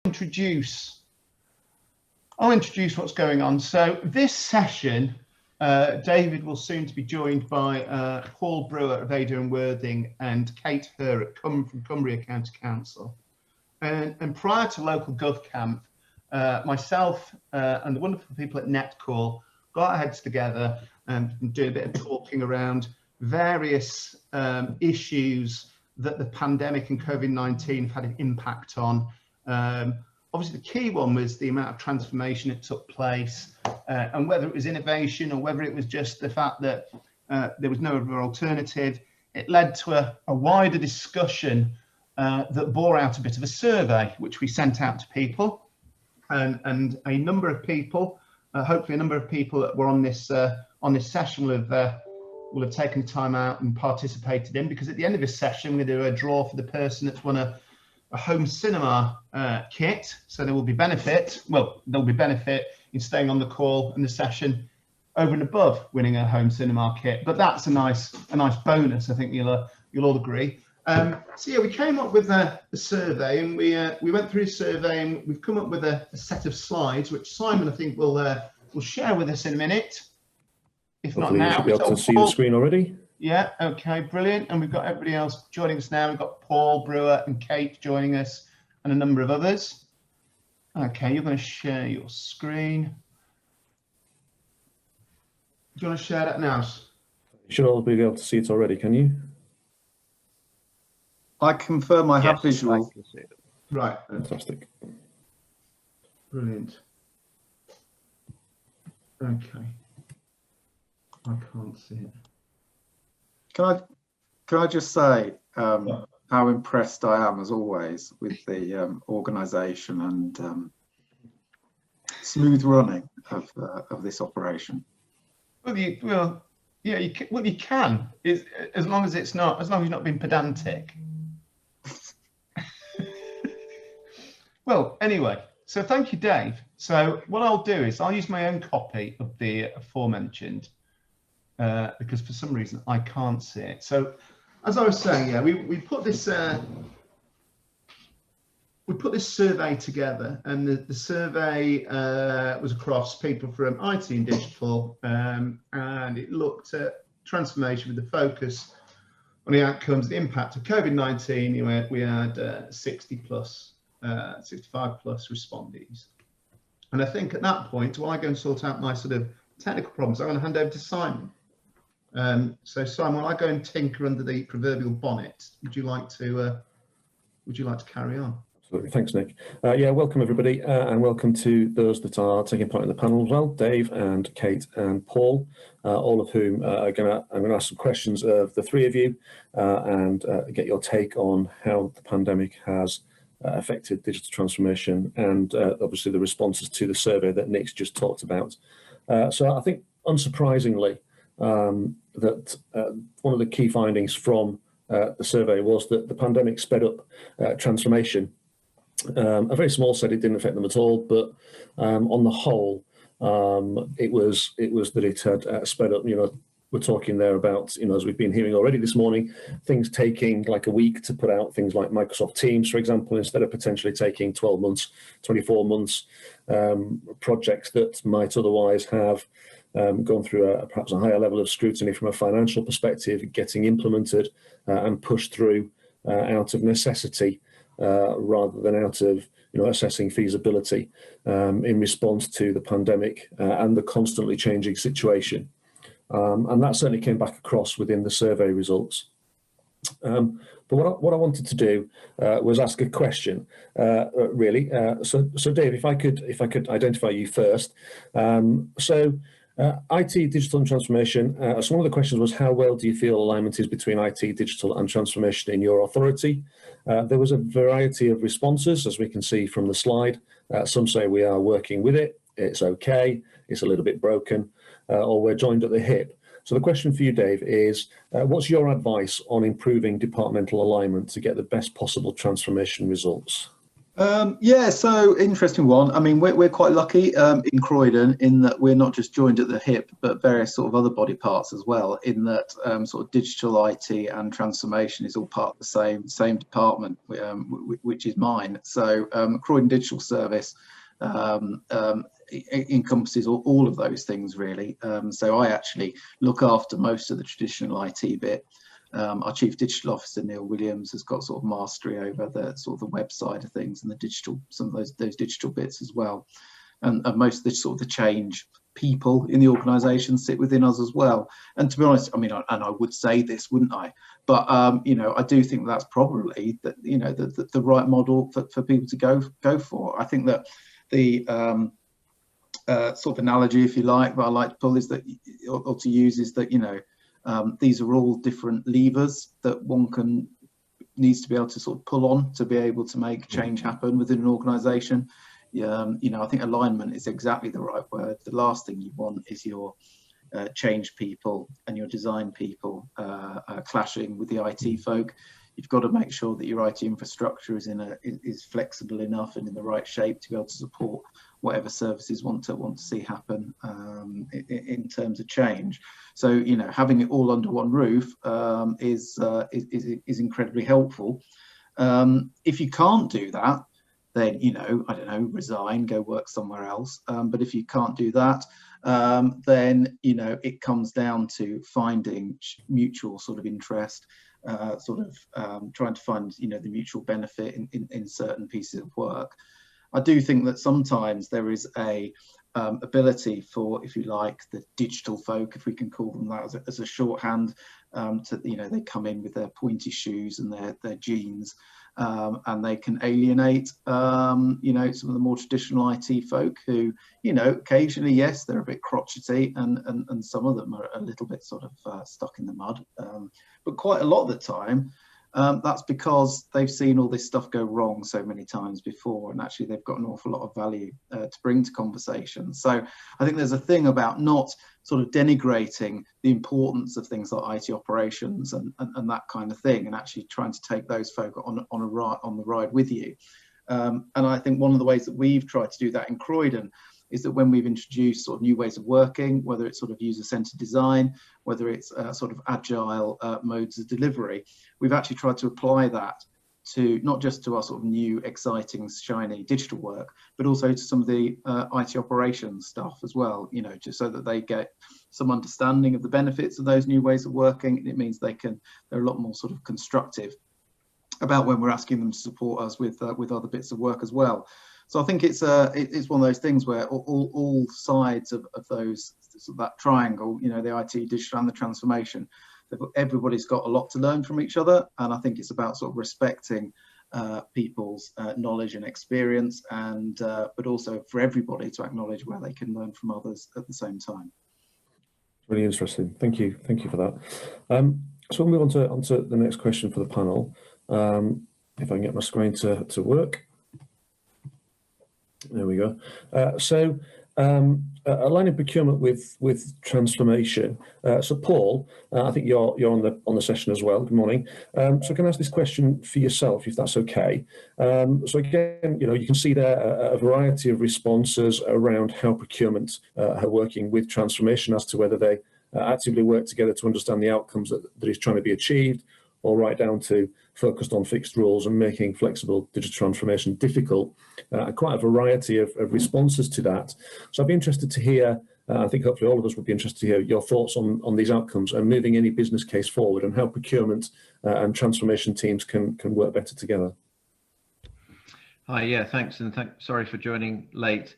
I'll introduce what's going on. So this session, David will soon to be joined by Paul Brewer of Ada and Worthing and Kate Hurrett from Cumbria County Council. And prior to local GovCamp, myself and the wonderful people at Netcall got our heads together and did a bit of talking around various issues that the pandemic and COVID-19 have had an impact on. Obviously, the key one was the amount of transformation that took place, and whether it was innovation or whether it was just the fact that there was no other alternative. It led to a wider discussion that bore out a bit of a survey, which we sent out to people, and a number of people, hopefully a number of people that were on this session will have taken time out and participated in, because at the end of this session, we're going to do a draw for the person that's won a home cinema kit. So there will be benefit. Well, there'll be benefit in staying on the call and the session over and above winning a home cinema kit. But that's a nice bonus. I think you'll all agree. So yeah, we came up with a survey, and we went through a survey, and we've come up with a set of slides, which Simon I think will share with us in a minute. If not now, you should be able to see the screen already. Yeah, okay, brilliant. And we've got everybody else joining us now. We've got Paul Brewer and Kate joining us and a number of others. Okay, you're going to share your screen. Do you want to share that now? You should all be able to see it already, can you? I confirm I have visual. Right. Fantastic. Brilliant. Okay. I can't see it. Can I just say how impressed I am, as always, with the organisation and smooth running of this operation. Well, you can, as long as you're not being pedantic. Well, anyway, so thank you, Dave. So what I'll do is I'll use my own copy of the aforementioned. Because for some reason I can't see it. So as I was saying, yeah, we put this survey together, and the survey was across people from IT and digital, and it looked at transformation with the focus on the outcomes, the impact of COVID-19. We had 60 plus, 65 plus respondees, and I think at that point, while I go and sort out my sort of technical problems, I'm going to hand over to Simon. So Simon, while I go and tinker under the proverbial bonnet, would you like to carry on? Absolutely, thanks, Nick. Yeah, welcome everybody, and welcome to those that are taking part in the panel as well, Dave and Kate and Paul, all of whom I'm going to ask some questions of the three of you, and get your take on how the pandemic has affected digital transformation, and obviously the responses to the survey that Nick's just talked about. So I think, unsurprisingly, that one of the key findings from the survey was that the pandemic sped up transformation. A very small set, it didn't affect them at all, but on the whole, it was that it had sped up. You know, we're talking there about, you know, as we've been hearing already this morning, things taking like a week to put out, things like Microsoft Teams, for example, instead of potentially taking 12 months, 24 months, projects that might otherwise have gone through perhaps a higher level of scrutiny from a financial perspective, getting implemented and pushed through out of necessity rather than out of, you know, assessing feasibility in response to the pandemic and the constantly changing situation. And that certainly came back across within the survey results. But what I wanted to do was ask a question, really. So Dave, if I could identify you first. IT, digital and transformation. So one of the questions was, how well do you feel alignment is between IT, digital and transformation in your authority? There was a variety of responses, as we can see from the slide. Some say we are working with it, it's okay, it's a little bit broken, or we're joined at the hip. So the question for you, Dave, is what's your advice on improving departmental alignment to get the best possible transformation results? Yeah, so interesting one. I mean, we're quite lucky in Croydon in that we're not just joined at the hip, but various sort of other body parts as well. In that sort of digital IT and transformation is all part of the same department, which is mine. So Croydon Digital Service encompasses all of those things really. So I actually look after most of the traditional IT bit. Our Chief Digital Officer, Neil Williams, has got sort of mastery over the sort of the web side of things and the digital, some of those digital bits as well. And most of the sort of the change people in the organisation sit within us as well. And to be honest, I mean, and I would say this, wouldn't I? But you know, I do think that's probably that, you know, the right model for people to go for. I think that the sort of analogy, if you like, that I like to pull is that, or to use, is that, you know, these are all different levers that one needs to be able to sort of pull on to be able to make change happen within an organisation. You know, I think alignment is exactly the right word. The last thing you want is your change people and your design people clashing with the IT folk. You've got to make sure that your IT infrastructure is flexible enough and in the right shape to be able to support whatever services want to see happen in terms of change. So, you know, having it all under one roof is incredibly helpful. If you can't do that, then, you know, I don't know, resign, go work somewhere else. But if you can't do that, then, you know, it comes down to finding mutual sort of interest, trying to find, you know, the mutual benefit in certain pieces of work. I do think that sometimes there is a ability for, if you like, the digital folk, if we can call them that as a shorthand, to, you know, they come in with their pointy shoes and their jeans, and they can alienate, you know, some of the more traditional IT folk who, you know, occasionally, yes, they're a bit crotchety, and some of them are a little bit sort of stuck in the mud, but quite a lot of the time, that's because they've seen all this stuff go wrong so many times before, and actually they've got an awful lot of value to bring to conversation. So I think there's a thing about not sort of denigrating the importance of things like IT operations and that kind of thing, and actually trying to take those folk on the ride with you. And I think one of the ways that we've tried to do that in Croydon is that when we've introduced sort of new ways of working, whether it's sort of user-centered design, whether it's sort of agile modes of delivery, we've actually tried to apply that to not just to our sort of new, exciting, shiny digital work, but also to some of the IT operations stuff as well, you know, just so that they get some understanding of the benefits of those new ways of working. And it means they're a lot more sort of constructive about when we're asking them to support us with other bits of work as well. So I think it's one of those things where all sides of that triangle, you know, the IT, digital, and the transformation, everybody's got a lot to learn from each other, and I think it's about sort of respecting people's knowledge and experience, and but also for everybody to acknowledge where they can learn from others at the same time. Really interesting. Thank you for that. So we'll move on to the next question for the panel. If I can get my screen to work. There we go. So aligning procurement with transformation. So Paul, I think you're on the session as well. Good morning. So can I ask this question for yourself, if that's okay? So again, you know, you can see there a variety of responses around how procurement are working with transformation as to whether they actively work together to understand the outcomes that is trying to be achieved, or right down to focused on fixed rules and making flexible digital transformation difficult. Quite a variety of responses to that. So I'd be interested to hear, I think hopefully all of us would be interested to hear your thoughts on these outcomes and moving any business case forward, and how procurement and transformation teams can work better together. Hi, yeah, thanks, and sorry for joining late.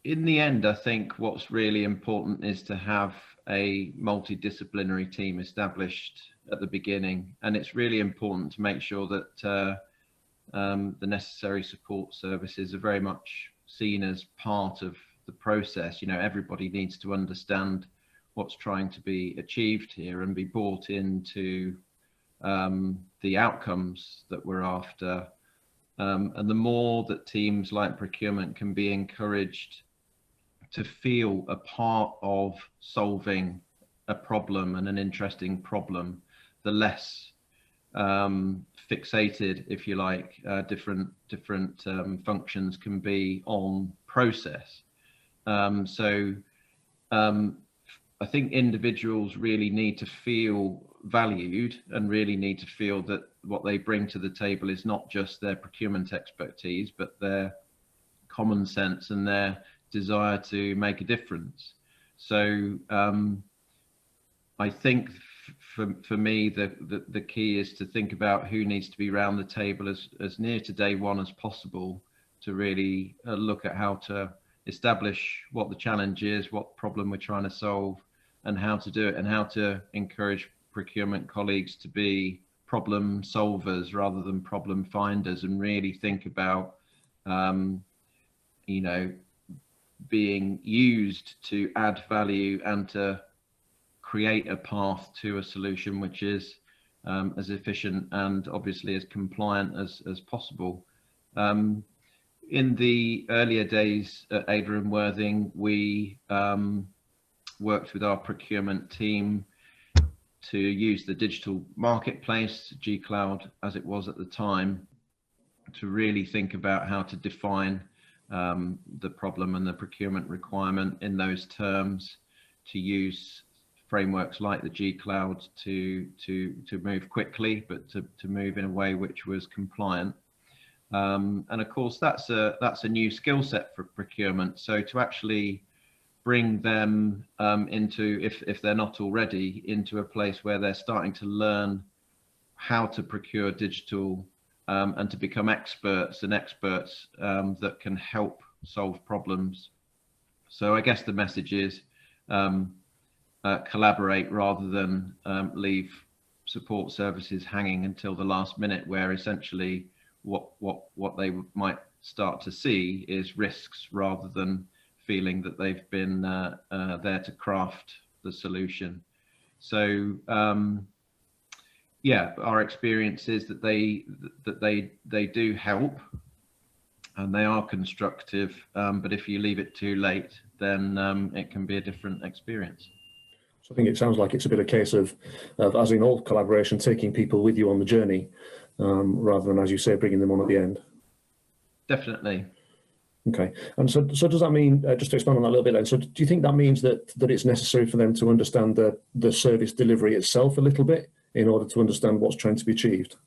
In the end, I think what's really important is to have a multidisciplinary team established at the beginning, and it's really important to make sure that the necessary support services are very much seen as part of the process. You know, everybody needs to understand what's trying to be achieved here and be bought into the outcomes that we're after. And the more that teams like procurement can be encouraged to feel a part of solving a problem, and an interesting problem, the less fixated, if you like. Different functions can be on process. I think individuals really need to feel valued and really need to feel that what they bring to the table is not just their procurement expertise, but their common sense and their desire to make a difference. So I think for me, the key is to think about who needs to be around the table as near to day one as possible, to really look at how to establish what the challenge is, what problem we're trying to solve, and how to do it, and how to encourage procurement colleagues to be problem solvers rather than problem finders, and really think about you know, being used to add value and to create a path to a solution which is as efficient and obviously as compliant as possible. In the earlier days at Ada and Worthing, we worked with our procurement team to use the digital marketplace, G-Cloud as it was at the time, to really think about how to define the problem and the procurement requirement in those terms, to use frameworks like the G-Cloud to move quickly, but to move in a way which was compliant. And of course, that's a new skill set for procurement. So to actually bring them into, if they're not already, into a place where they're starting to learn how to procure digital and to become experts that can help solve problems. So I guess the message is collaborate rather than leave support services hanging until the last minute, where essentially what they might start to see is risks rather than feeling that they've been there to craft the solution. So yeah, our experience is that they do help and they are constructive, but if you leave it too late, then it can be a different experience. So I think it sounds like it's a bit of a case of as in all collaboration, taking people with you on the journey, rather than, as you say, bringing them on at the end. Definitely. Okay, and so does that mean, just to expand on that a little bit then, so do you think that means that it's necessary for them to understand the service delivery itself a little bit in order to understand what's trying to be achieved?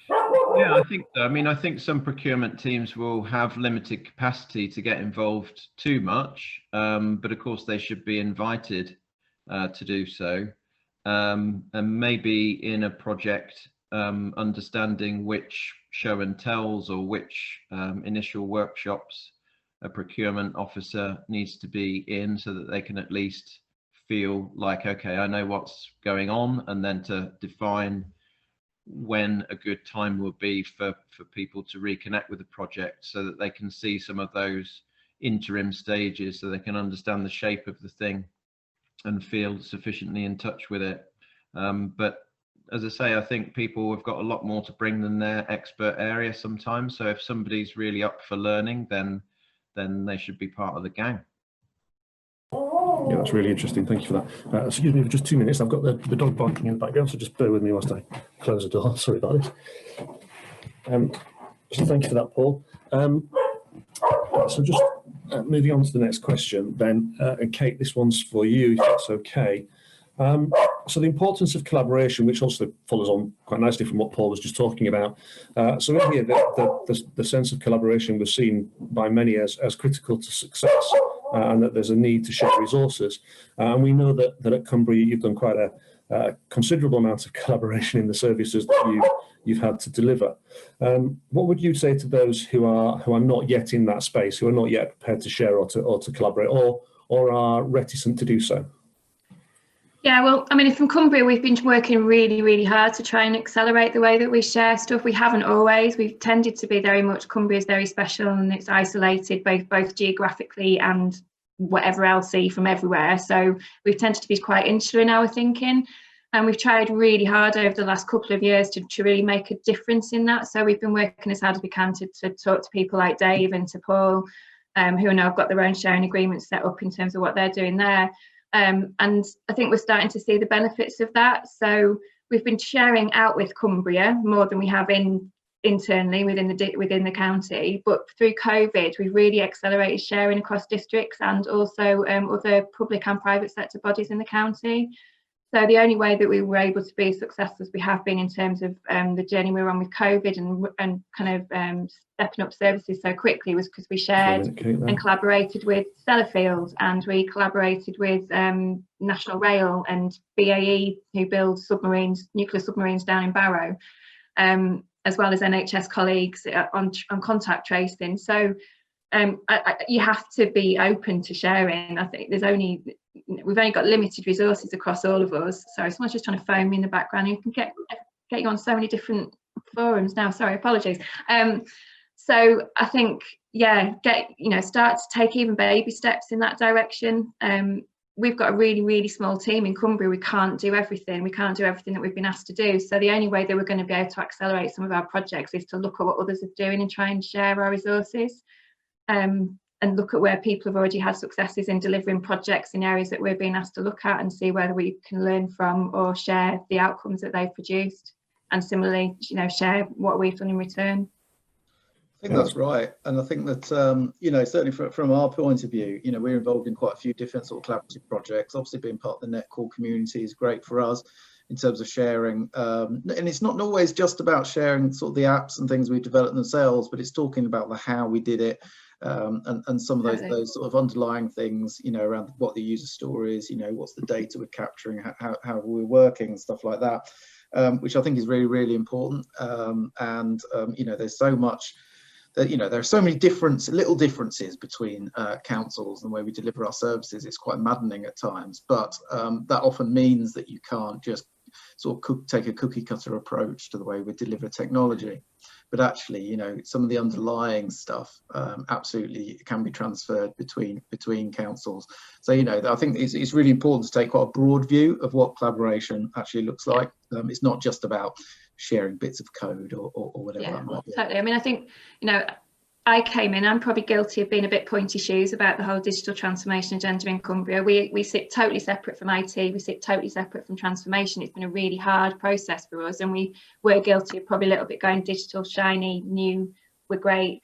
Yeah, I think so. I mean, I think some procurement teams will have limited capacity to get involved too much, but of course they should be invited to do so, and maybe in a project understanding which show and tells or which initial workshops a procurement officer needs to be in, so that they can at least feel like, okay, I know what's going on, and then to define when a good time will be for people to reconnect with the project, so that they can see some of those interim stages, so they can understand the shape of the thing and feel sufficiently in touch with it. But as I say, I think people have got a lot more to bring than their expert area sometimes. So if somebody's really up for learning, then they should be part of the gang. Yeah, that's really interesting. Thank you for that. Excuse me for just 2 minutes. I've got the dog barking in the background, so just bear with me whilst I close the door. Sorry about this. So thank you for that, Paul. So just moving on to the next question then, and Kate, this one's for you, if that's okay. So the importance of collaboration, which also follows on quite nicely from what Paul was just talking about. So in here, the sense of collaboration was seen by many as critical to success, and that there's a need to share resources. And we know that at Cumbria, you've done quite a considerable amount of collaboration in the services that you've had to deliver. What would you say to those who are not yet in that space, who are not yet prepared to share or to collaborate, or are reticent to do so? Yeah, well, I mean, from Cumbria, we've been working really, really hard to try and accelerate the way that we share stuff. We haven't always. We've tended to be very much, Cumbria's very special and it's isolated both geographically and whatever else from everywhere. So we've tended to be quite insular in our thinking. And we've tried really hard over the last couple of years to really make a difference in that. So we've been working as hard as we can to talk to people like Dave and to Paul, who now have got their own sharing agreements set up in terms of what they're doing there. And I think we're starting to see the benefits of that. So we've been sharing out with Cumbria more than we have internally within the county, but through COVID we've really accelerated sharing across districts and also other public and private sector bodies in the county. So the only way that we were able to be as successful as we have been in terms of the journey we were on with COVID and kind of stepping up services so quickly was because we shared and collaborated with Sellafield, and we collaborated with National Rail and BAE, who build submarines, nuclear submarines down in Barrow, as well as NHS colleagues on contact tracing. So you have to be open to sharing. I think we've only got limited resources across all of us. Sorry, someone's just trying to phone me in the background. You can get you on so many different forums now. Sorry, apologies. So I think, yeah, start to take even baby steps in that direction. We've got a really, really small team in Cumbria. We can't do everything. We can't do everything that we've been asked to do. So the only way that we're going to be able to accelerate some of our projects is to look at what others are doing and try and share our resources. And look at where people have already had successes in delivering projects in areas that we're being asked to look at, and see whether we can learn from or share the outcomes that they've produced, and similarly, share what we've done in return. I think that's right, and I think that certainly from our point of view, we're involved in quite a few different sort of collaborative projects. Obviously, being part of the Netcall community is great for us in terms of sharing, and it's not always just about sharing sort of the apps and things we developed themselves, but it's talking about the how we did it. And some of those sort of underlying things, around what the user story is, what's the data we're capturing, how we're working, and stuff like that, which I think is really, really important. There's so much that, there are so many little differences between councils and the way we deliver our services. It's quite maddening at times, but that often means that you can't just sort of take a cookie cutter approach to the way we deliver technology. But actually, some of the underlying stuff absolutely can be transferred between councils. So, I think it's really important to take quite a broad view of what collaboration actually looks like. It's not just about sharing bits of code or whatever that might be. Totally. I mean, I think, I came in, I'm probably guilty of being a bit pointy shoes about the whole digital transformation agenda in Cumbria. We sit totally separate from IT, we sit totally separate from transformation. It's been a really hard process for us, and we were guilty of probably a little bit going digital, shiny, new, we're great,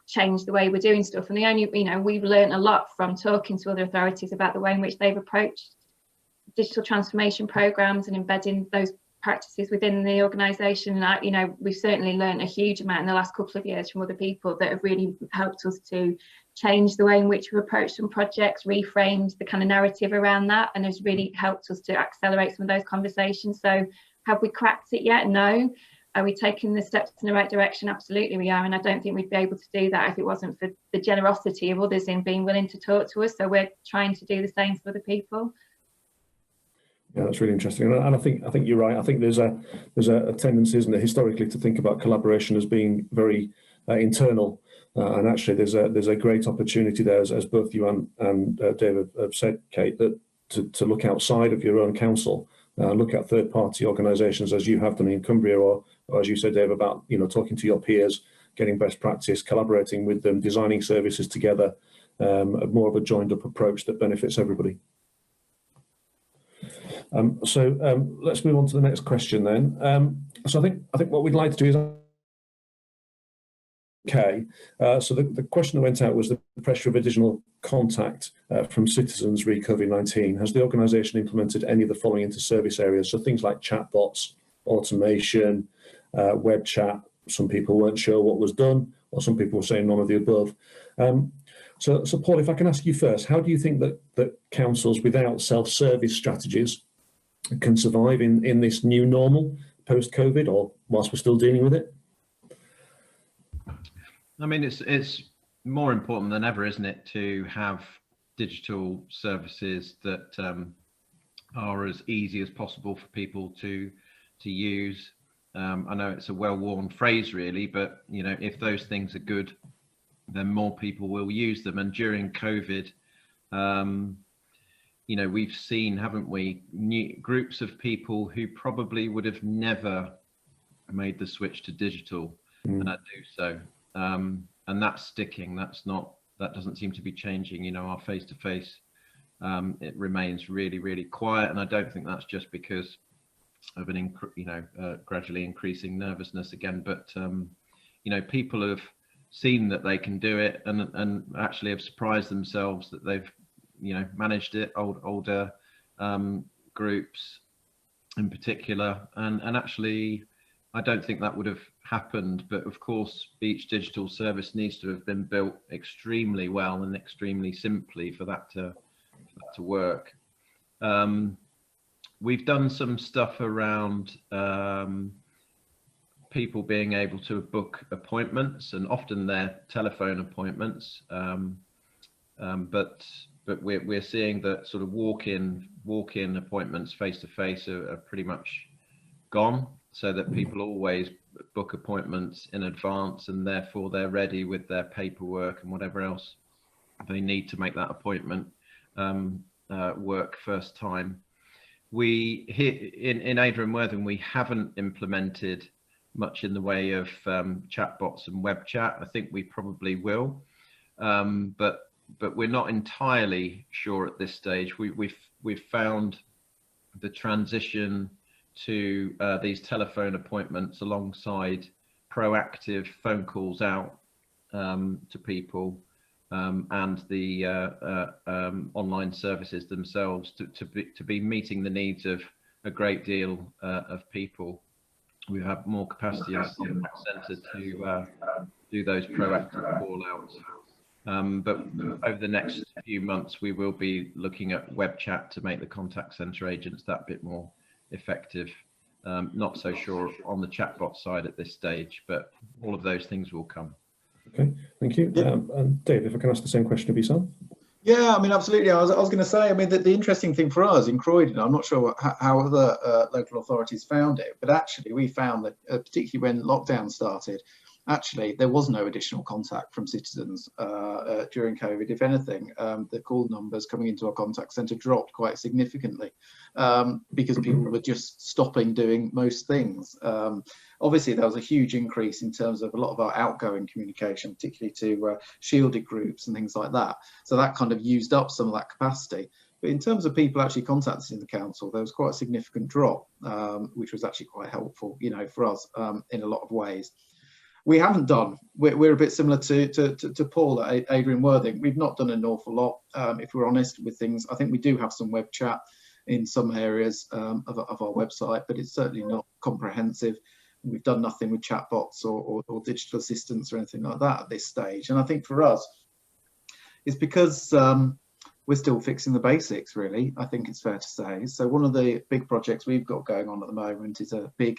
change the way we're doing stuff. And we've learned a lot from talking to other authorities about the way in which they've approached digital transformation programs and embedding those practices within the organisation. And we've certainly learned a huge amount in the last couple of years from other people that have really helped us to change the way in which we approach some projects, reframed the kind of narrative around that, and has really helped us to accelerate some of those conversations. So have we cracked it yet? No. Are we taking the steps in the right direction? Absolutely we are, and I don't think we'd be able to do that if it wasn't for the generosity of others in being willing to talk to us. So we're trying to do the same for other people. Yeah, that's really interesting, and I think you're right. I think there's a tendency, isn't there, historically, to think about collaboration as being very internal, and actually there's a great opportunity there, as both you and David have said, Kate, that to look outside of your own council, look at third-party organisations as you have done in Cumbria, or as you said, Dave, about talking to your peers, getting best practice, collaborating with them, designing services together, more of a joined-up approach that benefits everybody. Let's move on to the next question then. So I think what we'd like to do is, so the question that went out was the pressure of additional contact from citizens re COVID-19. Has the organisation implemented any of the following into service areas? So things like chatbots, automation, web chat. Some people weren't sure what was done, or some people were saying none of the above. So Paul, if I can ask you first, how do you think that councils without self-service strategies can survive in this new normal post-COVID, or whilst we're still dealing with it? I mean, it's more important than ever, isn't it, to have digital services that are as easy as possible for people to use. I know it's a well-worn phrase, really, but if those things are good, then more people will use them. And during COVID, we've seen, haven't we, new groups of people who probably would have never made the switch to digital, and I do so. And that's sticking. That doesn't seem to be changing. Our face-to-face, it remains really, really quiet. And I don't think that's just because an gradually increasing nervousness again. But people have seen that they can do it, and actually have surprised themselves that they've managed it. Older groups in particular, and actually I don't think that would have happened, but of course each digital service needs to have been built extremely well and extremely simply for that to work. We've done some stuff around people being able to book appointments, and often they're telephone appointments, but we're seeing that sort of walk-in appointments face-to-face are pretty much gone, so that people always book appointments in advance, and therefore they're ready with their paperwork and whatever else they need to make that appointment work first time. We here in Ada and Worthing, we haven't implemented much in the way of chatbots and web chat. I think we probably will, but we're not entirely sure at this stage. We've found the transition to these telephone appointments alongside proactive phone calls out to people and the online services themselves to be meeting the needs of a great deal of people. We have more capacity in the contact centre to do those proactive call outs. But over the next few months, we will be looking at web chat to make the contact centre agents that bit more effective. Not so sure on the chatbot side at this stage, but all of those things will come. Okay, thank you. And Dave, if I can ask the same question of yourself. Yeah, I mean, absolutely. I was going to say, I mean, the interesting thing for us in Croydon, I'm not sure how other local authorities found it, but actually we found that particularly when lockdown started, actually there was no additional contact from citizens during COVID. If anything, the call numbers coming into our contact centre dropped quite significantly because people were just stopping doing most things. Obviously, there was a huge increase in terms of a lot of our outgoing communication, particularly to shielded groups and things like that. So that kind of used up some of that capacity. But in terms of people actually contacting the council, there was quite a significant drop, which was actually quite helpful, for us in a lot of ways. We haven't done, we're a bit similar to Paul at Ada and Worthing. We've not done an awful lot, if we're honest with things. I think we do have some web chat in some areas of our website, but it's certainly not comprehensive. We've done nothing with chatbots or digital assistants or anything like that at this stage. And I think for us, it's because we're still fixing the basics, really, I think it's fair to say. So one of the big projects we've got going on at the moment is a big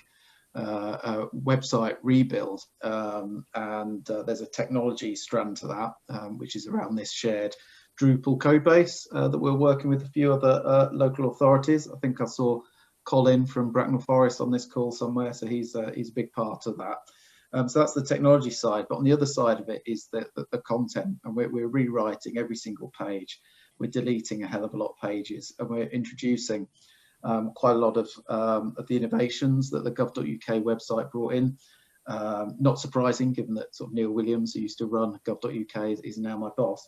website rebuild, and there's a technology strand to that, which is around this shared Drupal code base that we're working with a few other local authorities. I think I saw Colin from Bracknell Forest on this call somewhere, so he's a big part of that. So that's the technology side, but on the other side of it is the content, and we're rewriting every single page. We're deleting a hell of a lot of pages, and we're introducing quite a lot of the innovations that the gov.uk website brought in. Not surprising, given that sort of Neil Williams, who used to run gov.uk, is now my boss.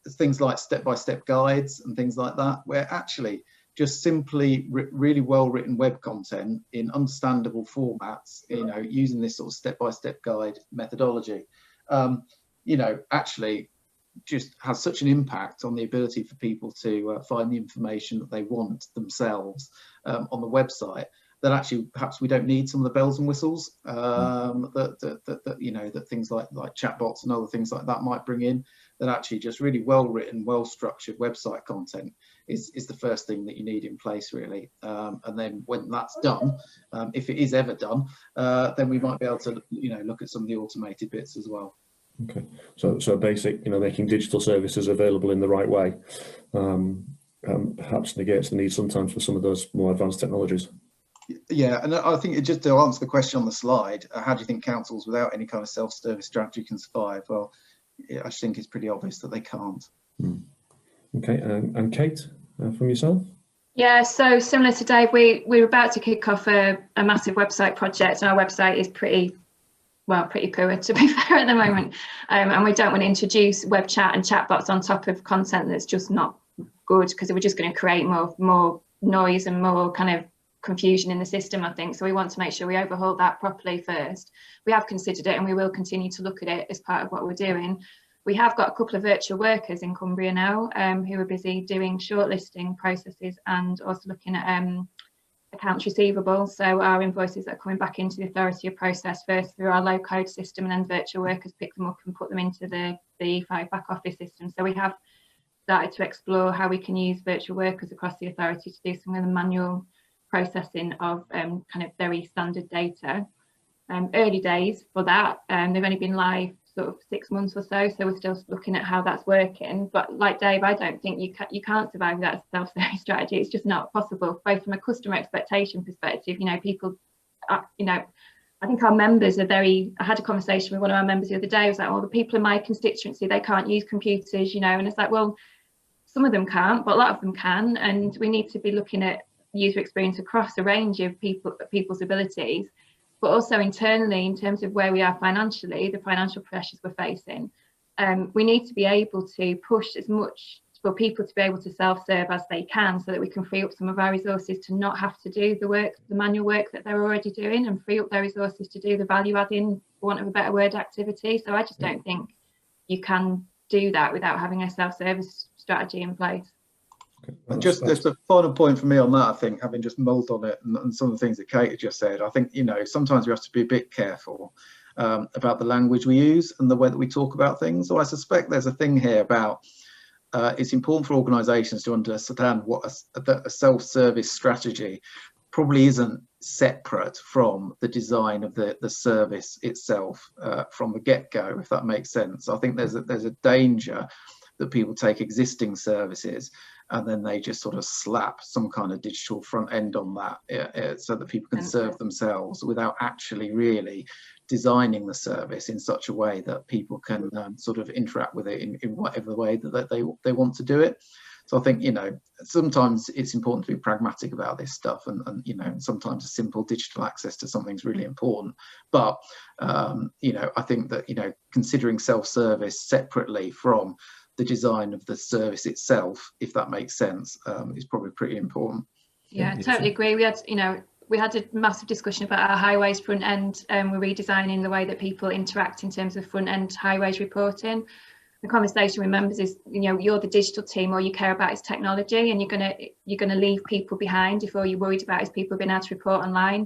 There's things like step-by-step guides and things like that, where actually just simply really well-written web content in understandable formats, using this sort of step-by-step guide methodology, actually just has such an impact on the ability for people to find the information that they want themselves on the website, that actually perhaps we don't need some of the bells and whistles that things like chatbots and other things like that might bring in. That actually just really well-written, well-structured website content is the first thing that you need in place, really. And then when that's done, if it is ever done, then we might be able to look at some of the automated bits as well. Okay, so basic, making digital services available in the right way, perhaps negates the need sometimes for some of those more advanced technologies. Yeah, and I think just to answer the question on the slide, how do you think councils without any kind of self-service strategy can survive? Well, I just think it's pretty obvious that they can't. Okay, and Kate, from yourself? Yeah, so similar to Dave, we're about to kick off a massive website project, and our website is pretty poor, to be fair, at the moment, and we don't want to introduce web chat and chatbots on top of content that's just not good, because we're just going to create more noise and more kind of confusion in the system, I think. So we want to make sure we overhaul that properly first. We have considered it and we will continue to look at it as part of what we're doing. We have got a couple of virtual workers in Cumbria now who are busy doing shortlisting processes and also looking at accounts receivable. So our invoices that are coming back into the authority are processed first through our low code system, and then virtual workers pick them up and put them into the E5 back office system. So we have started to explore how we can use virtual workers across the authority to do some of the manual processing of kind of very standard data. Early days for that, they've only been live sort of 6 months or so, so we're still looking at how that's working. But like Dave, I don't think you can't survive that self-service strategy. It's just not possible, both from a customer expectation perspective. You know, people, you know, I think our members are very, I had a conversation with one of our members the other day. I was like, well, the people in my constituency, they can't use computers, you know, and it's like, well, some of them can't, but a lot of them can, and we need to be looking at user experience across a range of people's abilities. But also internally, in terms of where we are financially, the financial pressures we're facing, we need to be able to push as much for people to be able to self-serve as they can, so that we can free up some of our resources to not have to do the work, the manual work that they're already doing, and free up their resources to do the value adding, for want of a better word, activity. So I just don't think you can do that without having a self-service strategy in place. And just a final point for me on that, I think, having just mulled on it and some of the things that Kate had just said, I think, you know, sometimes we have to be a bit careful about the language we use and the way that we talk about things. So I suspect there's a thing here about it's important for organisations to understand what a self-service strategy probably isn't separate from the design of the service itself from the get-go, if that makes sense. I think there's a danger that people take existing services and then they just sort of slap some kind of digital front end on that so that people can serve themselves without actually really designing the service in such a way that people can sort of interact with it in whatever way that they want to do it. So I think, you know, sometimes it's important to be pragmatic about this stuff, and you know, sometimes a simple digital access to something is really important. But you know, I think that, you know, considering self-service separately from the design of the service itself, if that makes sense, is probably pretty important. Yeah, I totally agree. We had, you know, we had a massive discussion about our highways front end, and we're redesigning the way that people interact in terms of front end highways reporting. The conversation with members is, you know, you're the digital team, all you care about is technology, and you're gonna leave people behind if all you're worried about is people being able to report online.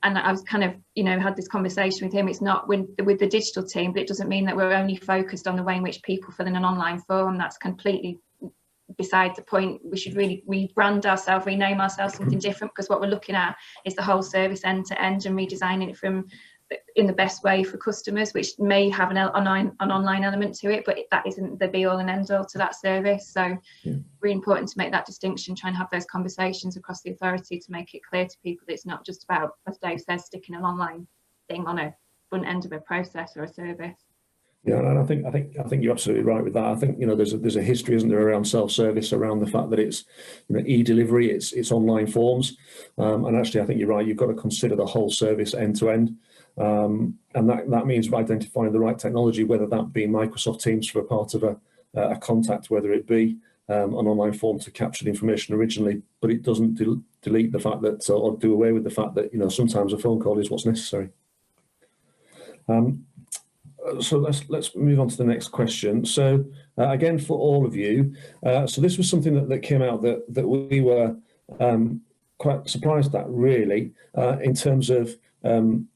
And I was kind of, you know, had this conversation with him. It's not with the digital team, but it doesn't mean that we're only focused on the way in which people fill in an online form. That's completely beside the point. We should really rebrand ourselves, rename ourselves something different, because what we're looking at is the whole service end to end and redesigning it from in the best way for customers, which may have an online element to it, but that isn't the be all and end all to that service. So really important to make that distinction, try and have those conversations across the authority to make it clear to people that it's not just about, as Dave says, sticking an online thing on a front end of a process or a service. Yeah, and I think you're absolutely right with that. I think, you know, there's a history, isn't there, around self-service, around the fact that it's, you know, e-delivery, it's online forms, and actually I think you're right. You've got to consider the whole service end to end, and that means identifying the right technology, whether that be Microsoft Teams for a part of a contact, whether it be an online form to capture the information originally, but it doesn't delete the fact that, or do away with the fact that, you know, sometimes a phone call is what's necessary. So let's move on to the next question. So again, for all of you, so this was something that came out that we were quite surprised at, really, in terms of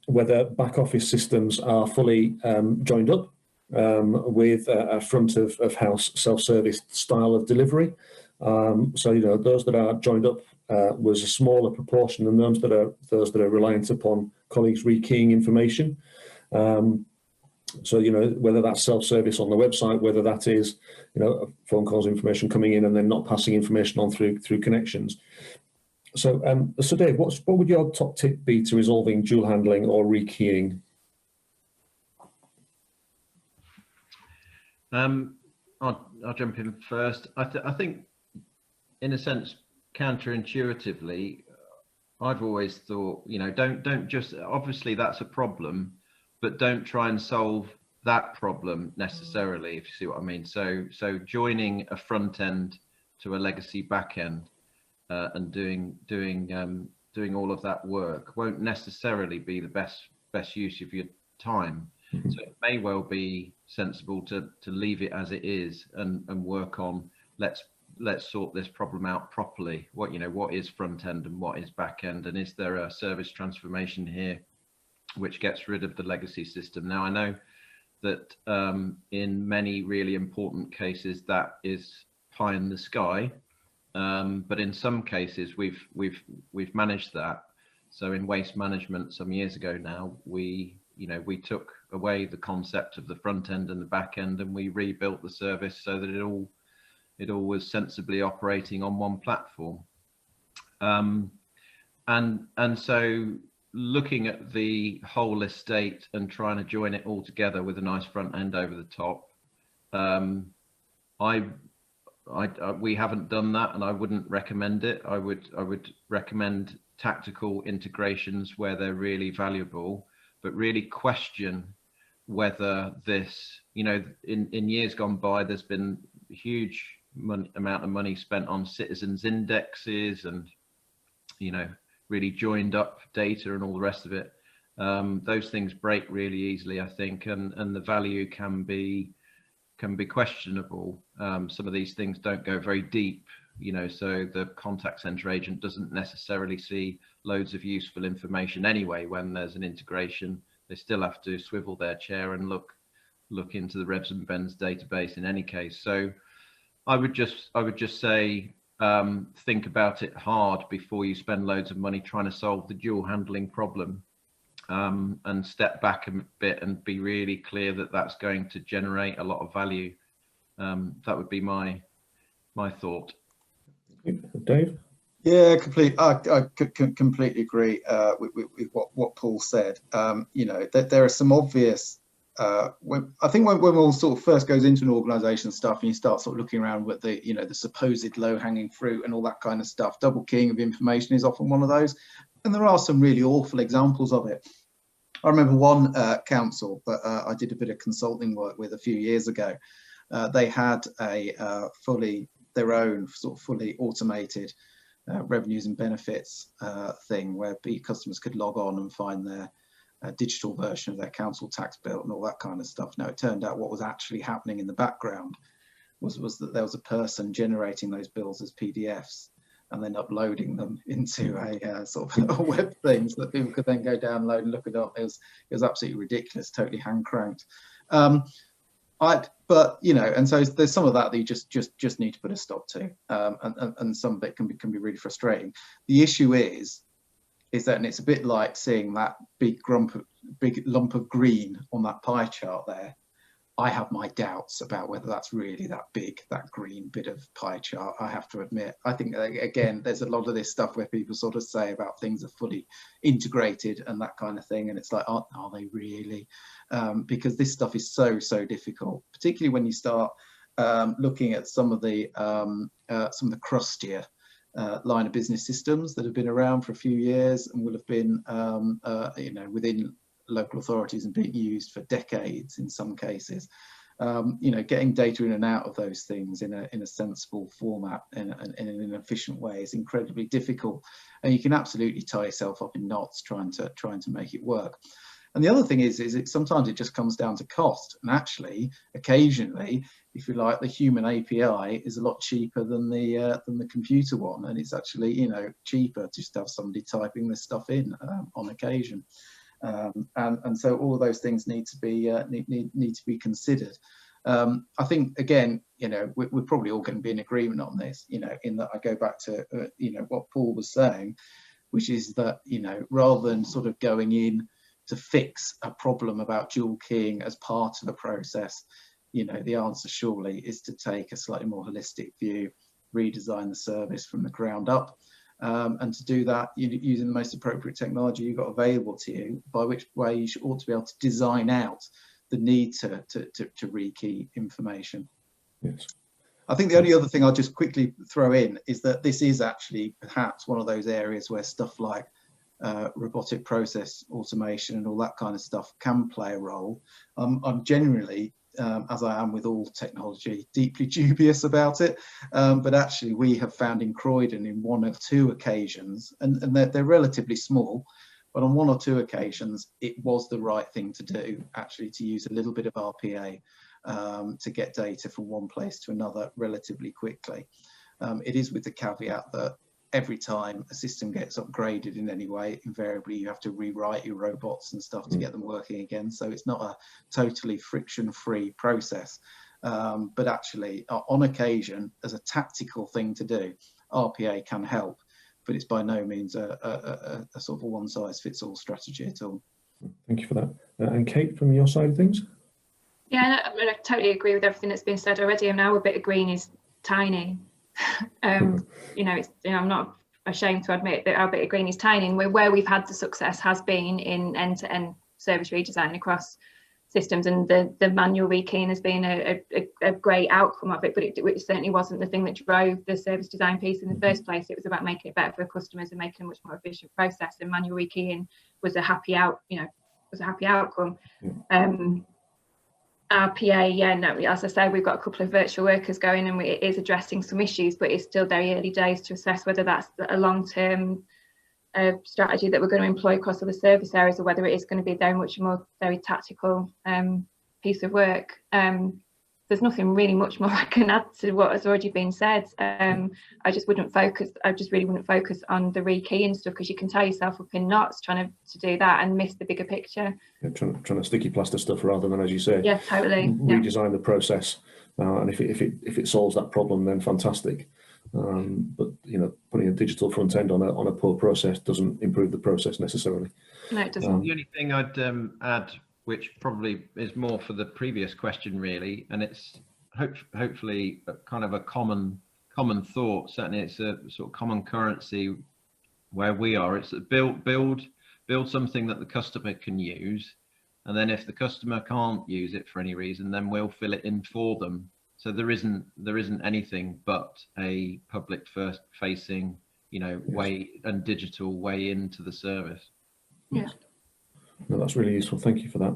whether back office systems are fully joined up with a front of house self-service style of delivery. So, you know, those that are joined up was a smaller proportion than those that are reliant upon colleagues rekeying information. So, you know, whether that's self-service on the website, whether that is, you know, phone calls, information coming in and then not passing information on through connections. So, so Dave, what would your top tip be to resolving dual handling or rekeying? I'll jump in first. I think, in a sense, counterintuitively, I've always thought, you know, don't just, obviously that's a problem, but don't try and solve that problem necessarily, if you see what I mean. So joining a front end to a legacy back end and doing doing all of that work won't necessarily be the best use of your time. So it may well be sensible to leave it as it is and work on let's sort this problem out properly. What is front end and what is back end, and is there a service transformation here which gets rid of the legacy system? Now I know that in many really important cases that is pie in the sky, but in some cases we've managed that. So in waste management some years ago now, we took away the concept of the front end and the back end, and we rebuilt the service so that it all was sensibly operating on one platform. And so looking at the whole estate and trying to join it all together with a nice front end over the top, we haven't done that, and I wouldn't recommend it. I would recommend tactical integrations where they're really valuable, but really question whether this, in years gone by, there's been a huge amount of money spent on citizens indexes and, really joined up data and all the rest of it. Those things break really easily, I think, and the value can be questionable. Some of these things don't go very deep, so the contact center agent doesn't necessarily see loads of useful information anyway. When there's an integration, they still have to swivel their chair and look into the Revs and Bens database in any case. So I would just say, think about it hard before you spend loads of money trying to solve the dual handling problem, and step back a bit and be really clear that that's going to generate a lot of value. That would be my thought. Dave? Yeah, I completely agree with what Paul said. That there are some obvious. I think when one sort of first goes into an organisation stuff, and you start sort of looking around with the the supposed low-hanging fruit and all that kind of stuff, double keying of information is often one of those, and there are some really awful examples of it. I remember one council that I did a bit of consulting work with a few years ago. They had their own sort of fully automated revenues and benefits thing where customers could log on and find their digital version of their council tax bill and all that kind of stuff. Now, it turned out what was actually happening in the background was that there was a person generating those bills as PDFs and then uploading them into a sort of a web thing so that people could then go download and look it up. It was absolutely ridiculous, totally hand cranked. But and so there's some of that you just need to put a stop to, and some of it can be really frustrating. The issue is that, and it's a bit like seeing that big lump of green on that pie chart there. I have my doubts about whether that's really that green bit of pie chart, I have to admit. I think, again, there's a lot of this stuff where people sort of say about things are fully integrated and that kind of thing, and it's like, are they really? Because this stuff is so difficult, particularly when you start looking at some of the crustier line of business systems that have been around for a few years and will have been within local authorities and being used for decades in some cases. Getting data in and out of those things in a sensible format and in an efficient way is incredibly difficult, and you can absolutely tie yourself up in knots trying to make it work. And the other thing is sometimes it just comes down to cost, and actually occasionally, if you like, the human API is a lot cheaper than the computer one, and it's actually cheaper just to have somebody typing this stuff in on occasion. And so all of those things need to be considered. I think, again, we're probably all going to be in agreement on this, in that I go back to what Paul was saying, which is that rather than sort of going in to fix a problem about dual keying as part of the process, the answer surely is to take a slightly more holistic view, redesign the service from the ground up. And to do that, using the most appropriate technology you've got available to you, by which way you ought to be able to design out the need to rekey information. Yes. I think the only other thing I'll just quickly throw in is that this is actually perhaps one of those areas where stuff like robotic process automation and all that kind of stuff can play a role. I'm generally as I am with all technology, deeply dubious about it. But actually, we have found in Croydon in 1 or 2 occasions, and they're relatively small, but on 1 or 2 occasions, it was the right thing to do, actually, to use a little bit of RPA to get data from one place to another relatively quickly. It is with the caveat that every time a system gets upgraded in any way, invariably you have to rewrite your robots and stuff to get them working again. So it's not a totally friction-free process. But actually, on occasion, as a tactical thing to do, RPA can help, but it's by no means a sort of a one-size-fits-all strategy at all. Thank you for that. And Kate, from your side of things? Yeah, I totally agree with everything that's been said already. And our bit of green is tiny. You know, I'm not ashamed to admit that our bit of green is tiny, and where we've had the success has been in end-to-end service redesign across systems, and the manual rekeying has been a great outcome of it, but it certainly wasn't the thing that drove the service design piece in the first place. It was about making it better for customers and making a much more efficient process, and manual rekeying was a happy outcome. RPA, yeah, no, as I said, we've got a couple of virtual workers going, and it is addressing some issues, but it's still very early days to assess whether that's a long-term strategy that we're going to employ across other service areas, or whether it is going to be very tactical piece of work. There's nothing really much more I can add to what has already been said. I just really wouldn't focus on the rekeying stuff, because you can tie yourself up in knots trying to do that and miss the bigger picture. Yeah, trying to sticky plaster stuff rather than, as you say, yeah, totally redesign the process. And if it solves that problem, then fantastic. But you know, putting a digital front end on a poor process doesn't improve the process necessarily. No, it doesn't. The only thing I'd add, which probably is more for the previous question really, and it's hopefully kind of a common thought. Certainly, it's a sort of common currency where we are. It's build something that the customer can use, and then if the customer can't use it for any reason, then we'll fill it in for them. So there isn't anything but a public first facing, you know, way and digital way into the service. Yeah. No, that's really useful. Thank you for that.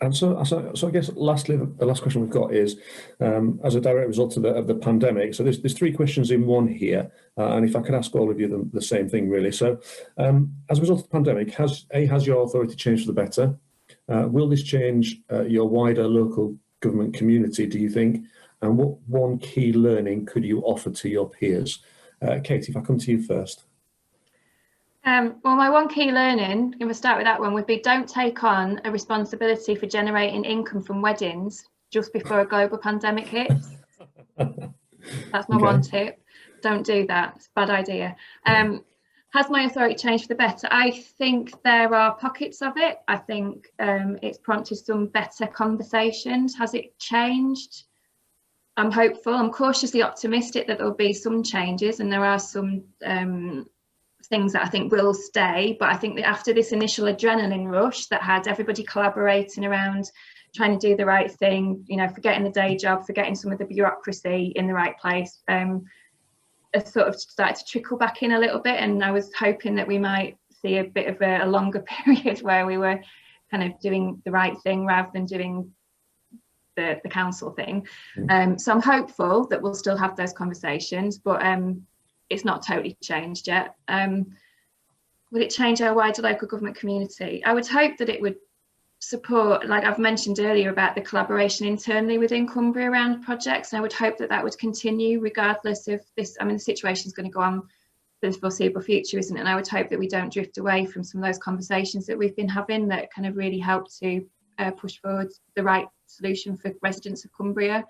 And so I guess lastly, the last question we've got is, as a direct result of the pandemic. So there's 3 questions in one here, and if I could ask all of you the same thing really. So as a result of the pandemic, has your authority changed for the better? Will this change your wider local government community, do you think? And what one key learning could you offer to your peers? Kate, if I come to you first. Well, my one key learning, I'm going to start with that one, would be don't take on a responsibility for generating income from weddings just before a global pandemic hits. That's my one tip. Don't do that. It's a bad idea. Has my authority changed for the better? I think there are pockets of it. I think it's prompted some better conversations. Has it changed? I'm hopeful. I'm cautiously optimistic that there'll be some changes, and there are some things that I think will stay. But I think that after this initial adrenaline rush that had everybody collaborating around trying to do the right thing, you know, forgetting the day job, forgetting some of the bureaucracy in the right place, it sort of started to trickle back in a little bit, and I was hoping that we might see a bit of a longer period where we were kind of doing the right thing rather than doing the council thing. So I'm hopeful that we'll still have those conversations, but it's not totally changed yet. Will it change our wider local government community? I would hope that it would support, like I've mentioned earlier, about the collaboration internally within Cumbria around projects, and I would hope that would continue regardless of this. I mean, the situation is going to go on for the foreseeable future, isn't it? And I would hope that we don't drift away from some of those conversations that we've been having that kind of really help to push forward the right solution for residents of Cumbria.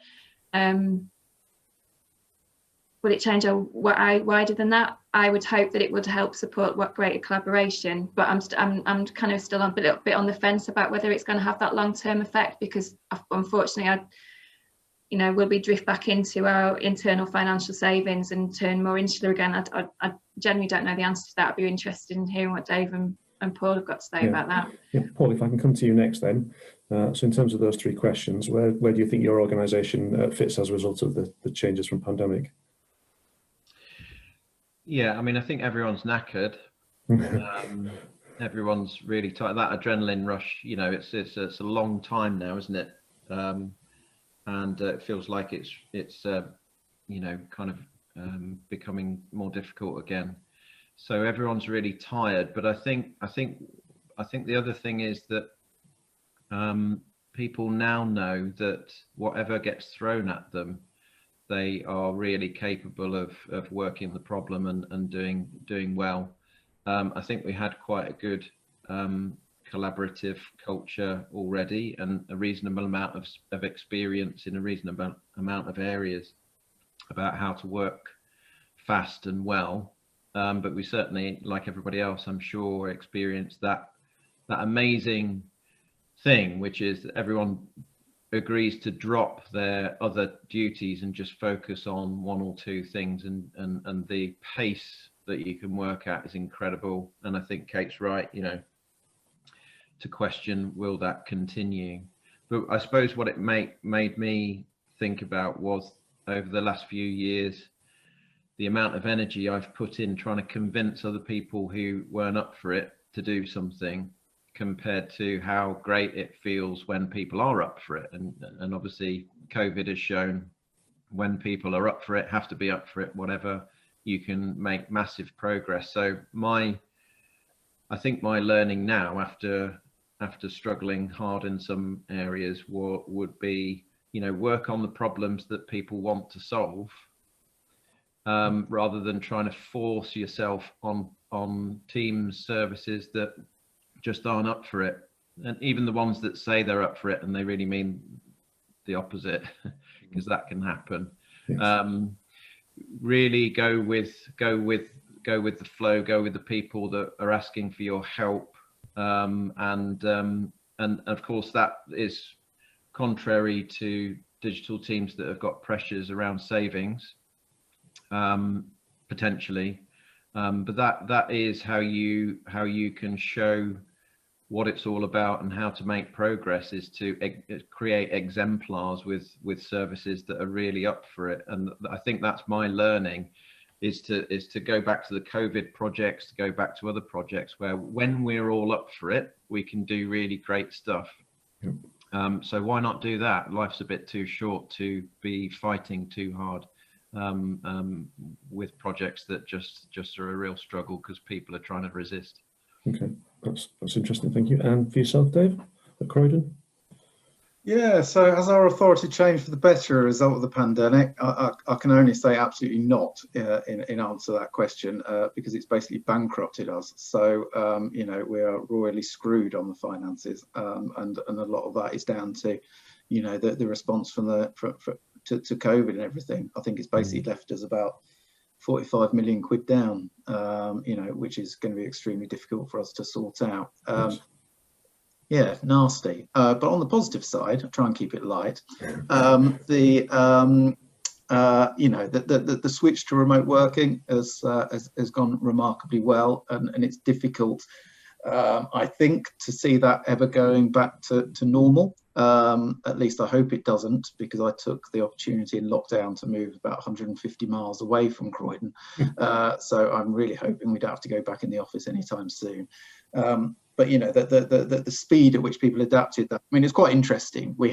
Will it change wider than that? I would hope that it would help support what greater collaboration, but I'm kind of still a little bit on the fence about whether it's going to have that long-term effect, because unfortunately, will we drift back into our internal financial savings and turn more insular again? I genuinely don't know the answer to that. I'd be interested in hearing what Dave and Paul have got to say about that. Yeah, Paul, if I can come to you next then. So in terms of those 3 questions, where do you think your organisation fits as a result of the changes from pandemic? Yeah, I mean, I think everyone's knackered. everyone's really tight. That adrenaline rush, you know, it's a long time now, isn't it? And it feels like it's you know, kind of becoming more difficult again. So everyone's really tired. But I think the other thing is that people now know that whatever gets thrown at them, they are really capable of working the problem and doing well. I think we had quite a good collaborative culture already, and a reasonable amount of experience in a reasonable amount of areas about how to work fast and well. But we certainly, like everybody else, I'm sure, experienced that amazing thing, which is that everyone agrees to drop their other duties and just focus on one or two things, and the pace that you can work at is incredible. And I think Kate's right, you know, to question, will that continue? But I suppose what it made me think about was, over the last few years, the amount of energy I've put in trying to convince other people who weren't up for it to do something, compared to how great it feels when people are up for it. And obviously COVID has shown, when people are up for it, have to be up for it, whatever, you can make massive progress. So I think my learning now, after struggling hard in some areas, would be, you know, work on the problems that people want to solve, rather than trying to force yourself on teams, services that just aren't up for it. And even the ones that say they're up for it and they really mean the opposite, because that can happen. Yes. Really go with the flow, go with the people that are asking for your help. And of course that is contrary to digital teams that have got pressures around savings, potentially. But that is how you can show what it's all about and how to make progress, is to create exemplars with services that are really up for it. And I think that's my learning, is to go back to the COVID projects, to go back to other projects where, when we're all up for it, we can do really great stuff. Yep. So why not do that? Life's a bit too short to be fighting too hard with projects that just are a real struggle because people are trying to resist. Okay, that's interesting. Thank you. And for yourself, Dave, at Croydon? Yeah, so has our authority changed for the better as a result of the pandemic? I can only say absolutely not in answer to that question, because it's basically bankrupted us. So, you know, we are royally screwed on the finances, and a lot of that is down to, you know, the response from to COVID and everything. I think it's basically left us about 45 million quid down, you know, which is going to be extremely difficult for us to sort out. Yes. Yeah, nasty. But on the positive side, I try and keep it light. You know, the switch to remote working has gone remarkably well, and it's difficult, I think, to see that ever going back to normal. At least I hope it doesn't, because I took the opportunity in lockdown to move about 150 miles away from Croydon. So I'm really hoping we don't have to go back in the office anytime soon. But you know, the speed at which people adapted that, I mean, it's quite interesting. We'd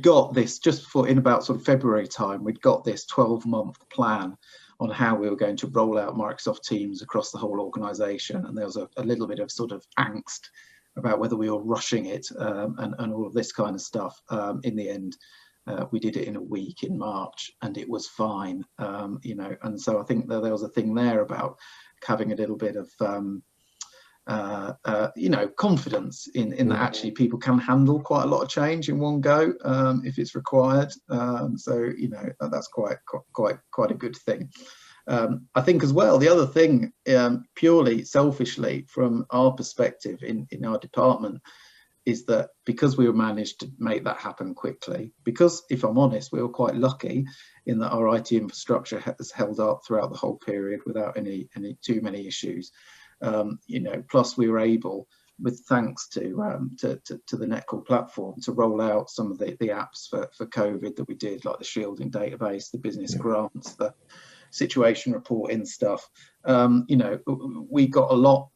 got this just before, in about sort of February time, we'd got this 12-month plan on how we were going to roll out Microsoft Teams across the whole organization. And there was a little bit of sort of angst about whether we were rushing it, and all of this kind of stuff. In the end, we did it in a week in March, and it was fine, you know. And so I think that there was a thing there about having a little bit of you know, confidence in that actually people can handle quite a lot of change in one go, if it's required. So you know, that's quite a good thing. I think as well, the other thing, purely selfishly from our perspective in our department, is that because we managed to make that happen quickly, because if I'm honest, we were quite lucky in that our IT infrastructure has held up throughout the whole period without any too many issues. You know, plus we were able, with thanks to the Netcall platform, to roll out some of the apps for COVID that we did, like the shielding database, the business grants, the situation reporting stuff. You know, we got a lot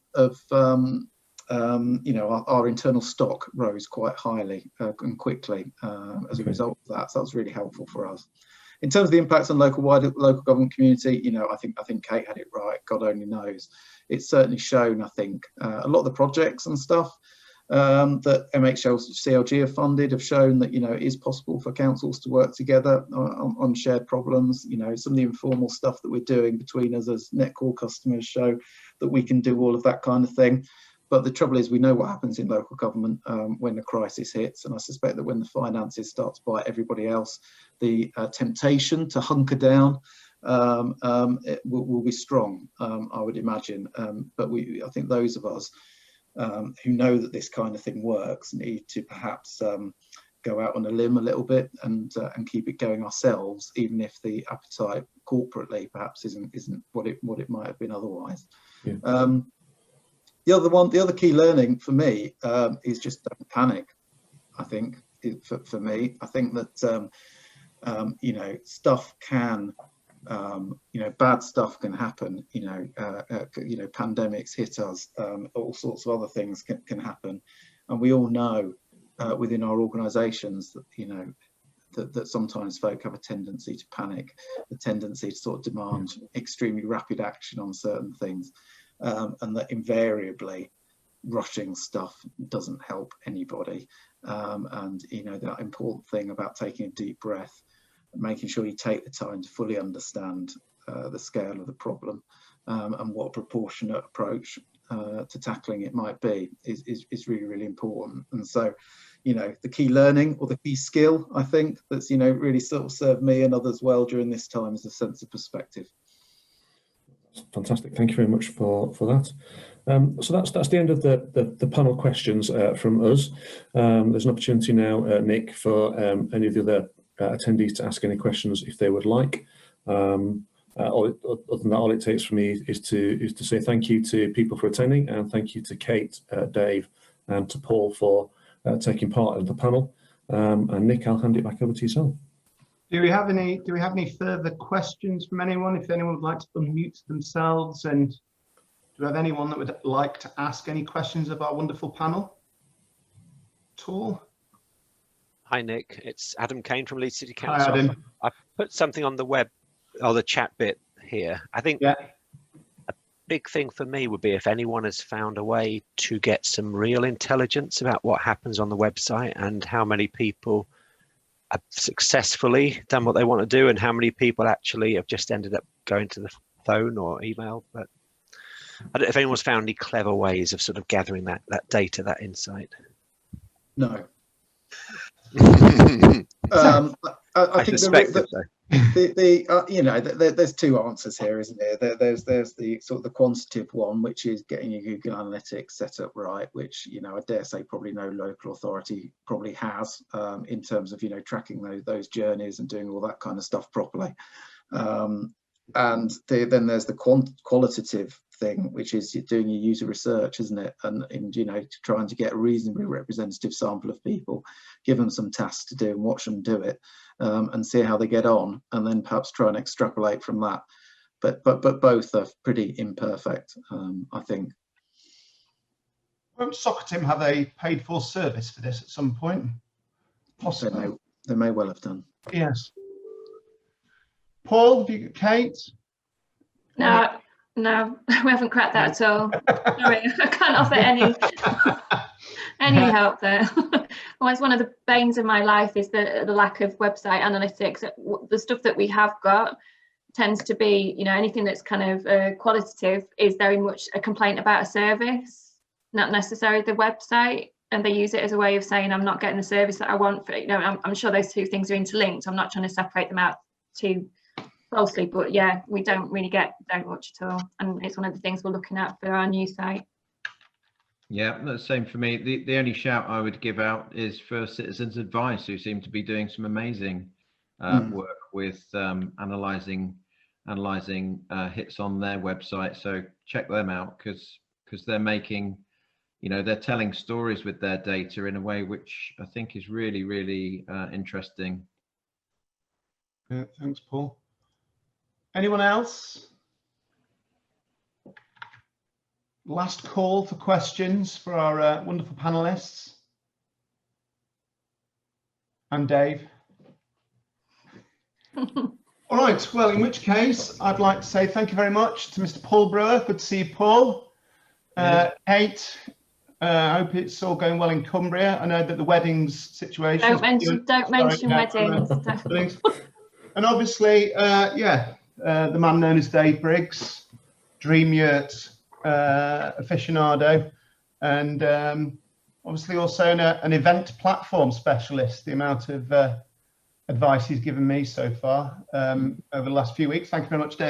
our internal stock rose quite highly and quickly as a result of that. So that was really helpful for us. In terms of the impacts on local government community, I think Kate had it right. God only knows. It's certainly shown, I think, a lot of the projects and stuff that CLG have funded have shown that it is possible for councils to work together on shared problems. Some of the informal stuff that we're doing between us as Netcall customers show that we can do all of that kind of thing. But the trouble is, we know what happens in local government when the crisis hits, and I suspect that when the finances start to bite everybody else, the temptation to hunker down it will be strong, I would imagine. But I think those of us who know that this kind of thing works need to perhaps go out on a limb a little bit and keep it going ourselves, even if the appetite corporately perhaps isn't what it might have been otherwise. Yeah. The other key learning for me is just don't panic. I think for me, I think that stuff can, bad stuff can happen. Pandemics hit us. All sorts of other things can happen, and we all know within our organisations that that sometimes folk have a tendency to panic, a tendency to sort of demand extremely rapid action on certain things. And that invariably rushing stuff doesn't help anybody. And that important thing about taking a deep breath, making sure you take the time to fully understand the scale of the problem and what a proportionate approach to tackling it might be is really, really important. And so, the key learning or the key skill, I think, that's really sort of served me and others well during this time is a sense of perspective. Fantastic. Thank you very much for that. So that's the end of the panel questions from us. There's an opportunity now, Nick, for any of the other attendees to ask any questions if they would like. Other than that, all it takes for me is to say thank you to people for attending, and thank you to Kate, Dave, and to Paul for taking part in the panel. And Nick, I'll hand it back over to yourself. Do we have any further questions from anyone? If anyone would like to unmute themselves, and do we have anyone that would like to ask any questions of our wonderful panel at all? Hi Nick, it's Adam Kane from Leeds City Council. Hi, Adam. I put something on the web or the chat bit here. I think a big thing for me would be if anyone has found a way to get some real intelligence about what happens on the website and how many people have successfully done what they want to do and how many people actually have just ended up going to the phone or email. But I don't know if anyone's found any clever ways of sort of gathering that data, that insight. No. I think there's two answers here, isn't there? There's the sort of the quantitative one, which is getting your Google Analytics set up right, which I dare say probably no local authority probably has in terms of tracking those journeys and doing all that kind of stuff properly. And then there's the qualitative thing, which is doing your user research, isn't it? And trying to get a reasonably representative sample of people, give them some tasks to do and watch them do it, and see how they get on, and then perhaps try and extrapolate from that. But both are pretty imperfect, I think. Won't Soccer Team have a paid-for service for this at some point? Possibly. They may well have done. Yes. Paul, Kate? No, we haven't cracked that at all. Sorry, I can't offer any help there. Well, it's one of the banes of my life is the lack of website analytics. The stuff that we have got tends to be, anything that's kind of qualitative is very much a complaint about a service, not necessarily the website. And they use it as a way of saying, I'm not getting the service that I want. For I'm sure those two things are interlinked. I'm not trying to separate them out too closely, but yeah, we don't really get much at all, and it's one of the things we're looking at for our new site. Yeah, that's the same for me. The only shout I would give out is for Citizens Advice, who seem to be doing some amazing work with analysing hits on their website. So check them out because they're making, they're telling stories with their data in a way which I think is really, really interesting. Yeah, thanks, Paul. Anyone else? last call for questions for our wonderful panelists. And Dave. All right, well, in which case, I'd like to say thank you very much to Mr. Paul Brewer. Good to see you, Paul. Kate, I hope it's all going well in Cumbria. I know that the weddings situation. Don't mention weddings. And obviously, the man known as Dave Briggs, Dream Yurt aficionado, and obviously also an event platform specialist. The amount of advice he's given me so far over the last few weeks. Thank you very much, Dave.